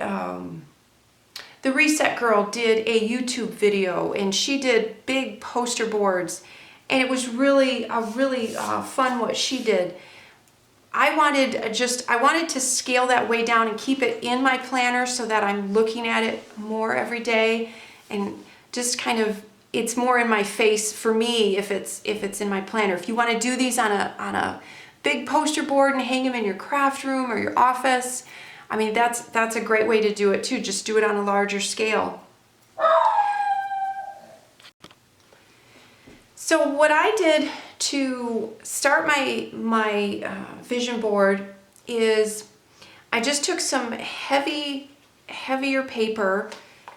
The Reset Girl did a YouTube video, and she did big poster boards, and it was really fun what she did. I wanted to scale that way down and keep it in my planner so that I'm looking at it more every day, and just kind of, it's more in my face for me if it's in my planner. If you want to do these on a big poster board and hang them in your craft room or your office. I mean, that's a great way to do it too. Just do it on a larger scale. So what I did to start my vision board is I just took some heavier paper.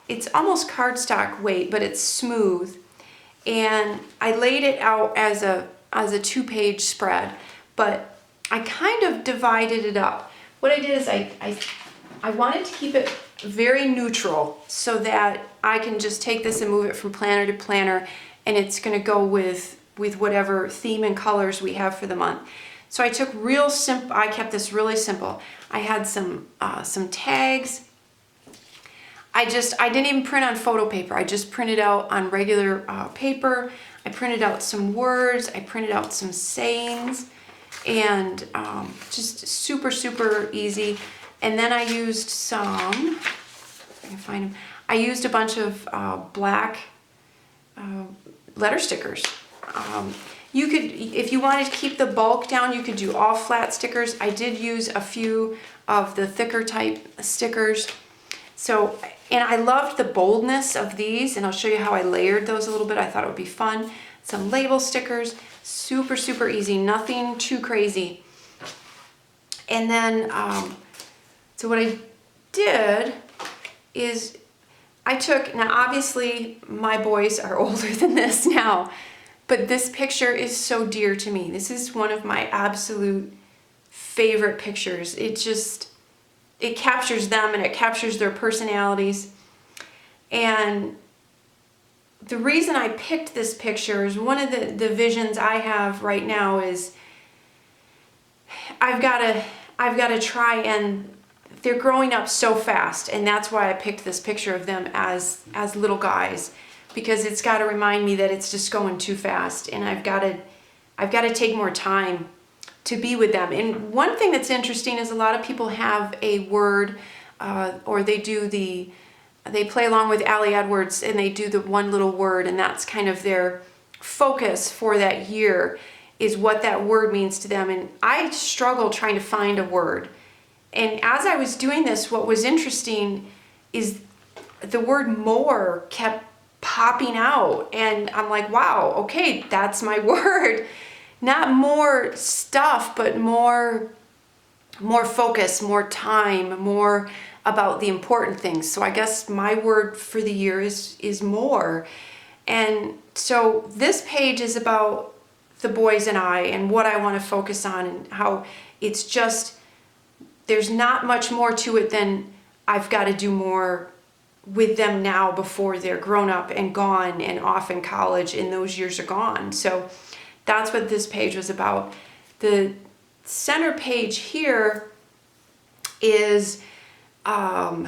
It's almost cardstock weight, but it's smooth. And I laid it out as a 2-page spread, but I kind of divided it up. What I did is I wanted to keep it very neutral so that I can just take this and move it from planner to planner, and it's going to go with whatever theme and colors we have for the month. So I took I kept this really simple. I had some tags. I didn't even print on photo paper. I just printed out on regular paper. I printed out some words. I printed out some sayings, and just super, super easy. And then I used if I can find them, I used a bunch of black letter stickers. You could, if you wanted to keep the bulk down, you could do all flat stickers. I did use a few of the thicker type stickers. So, and I loved the boldness of these, and I'll show you how I layered those a little bit. I thought it would be fun. Some label stickers, super, super easy, nothing too crazy. And then, so what I did is now obviously my boys are older than this now, but this picture is so dear to me. This is one of my absolute favorite pictures. It captures them and it captures their personalities. And the reason I picked this picture is one of the visions I have right now is I've got to try, and they're growing up so fast, and that's why I picked this picture of them as little guys, because it's got to remind me that it's just going too fast, and I've got to take more time to be with them. And one thing that's interesting is a lot of people have a word, or they play along with Allie Edwards and they do the one little word, and that's kind of their focus for that year, is what that word means to them. And I struggle trying to find a word. And as I was doing this, what was interesting is the word more kept popping out, and I'm like, wow, okay, that's my word. Not more stuff, but more focus, more time, more about the important things. So I guess my word for the year is more. And so this page is about the boys and I, and what I want to focus on, and how it's just, there's not much more to it than I've got to do more with them now before they're grown up and gone and off in college, and those years are gone. So that's what this page was about. The center page here is, all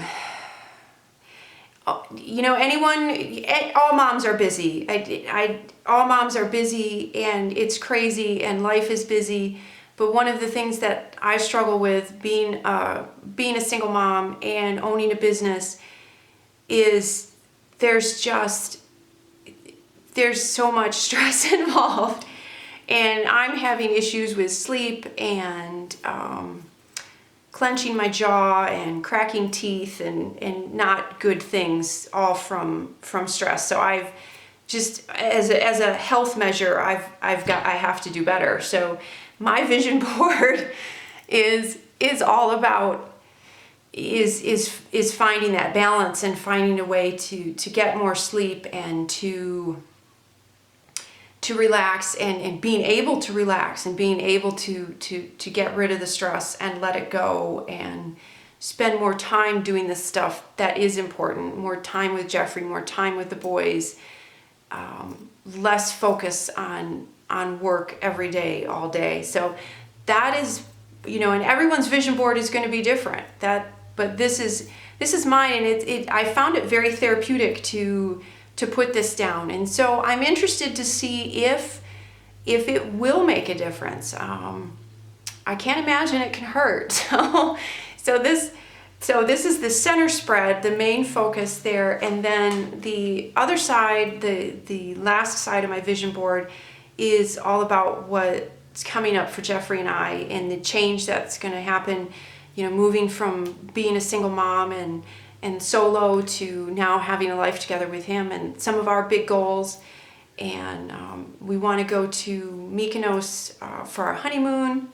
moms are busy. All moms are busy, and it's crazy, and life is busy. But one of the things that I struggle with being a single mom and owning a business is there's so much stress involved. And I'm having issues with sleep and clenching my jaw and cracking teeth and not good things, all from stress. So I've just, as a health measure, I have to do better. So my vision board is all about is finding that balance and finding a way to get more sleep and to relax, and being able to relax, and being able to get rid of the stress and let it go, and spend more time doing the stuff that is important, more time with Jeffrey, more time with the boys, less focus on work every day, all day. So that is, and everyone's vision board is going to be different. But this is mine, and I found it very therapeutic to put this down. And so I'm interested to see if it will make a difference. I can't imagine it can hurt. So this is the center spread, the main focus there, and then the other side, the last side of my vision board, is all about what coming up for Jeffrey and I, and the change that's going to happen, moving from being a single mom and solo to now having a life together with him, and some of our big goals. And we want to go to Mykonos for our honeymoon.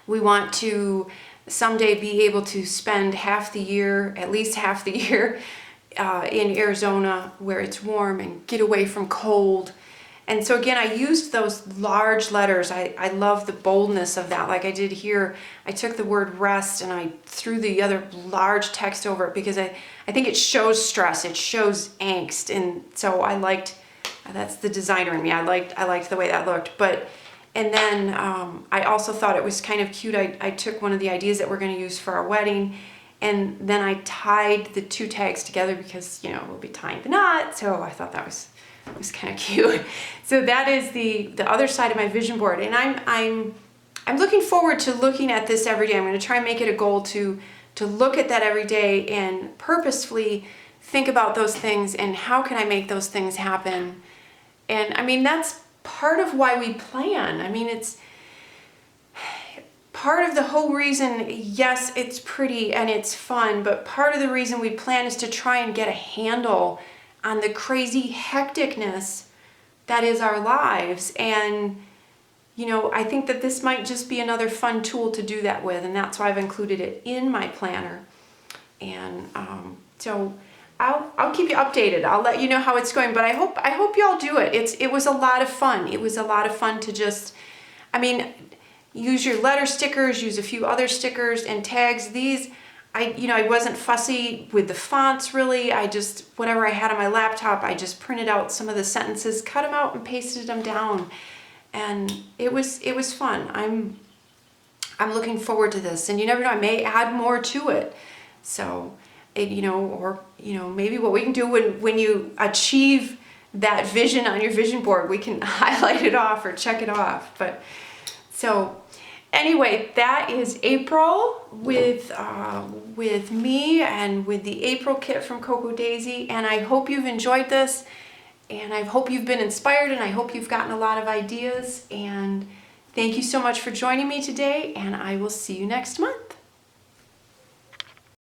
We want to someday be able to spend half the year, at least half the year, in Arizona where it's warm and get away from cold. And so again, I used those large letters. I love the boldness of that. Like I did here, I took the word rest and I threw the other large text over it because I think it shows stress, it shows angst. And so I liked, that's the designer in me. I liked the way that looked. And then I also thought it was kind of cute. I took one of the ideas that we're going to use for our wedding, and then I tied the two tags together because, we'll be tying the knot. So I thought that was kind of cute. So that is the other side of my vision board. And I'm looking forward to looking at this every day. I'm going to try and make it a goal to look at that every day and purposefully think about those things and how can I make those things happen. And I mean, that's part of why we plan. I mean, it's part of the whole reason. Yes, it's pretty and it's fun, but part of the reason we plan is to try and get a handle on the crazy hecticness that is our lives. And I think that this might just be another fun tool to do that with, and that's why I've included it in my planner. And so I'll keep you updated. I'll let you know how it's going, but I hope y'all do it. It was a lot of fun. It was a lot of fun to just, use your letter stickers, use a few other stickers and tags. These, I wasn't fussy with the fonts really. I just, whatever I had on my laptop, I just printed out some of the sentences, cut them out and pasted them down. And it was fun. I'm looking forward to this, and you never know, I may add more to it. So, maybe what we can do when you achieve that vision on your vision board, we can highlight it off or check it off. But so anyway, that is April with me and with the April kit from Coco Daisy. And I hope you've enjoyed this, and I hope you've been inspired, and I hope you've gotten a lot of ideas. And thank you so much for joining me today, and I will see you next month.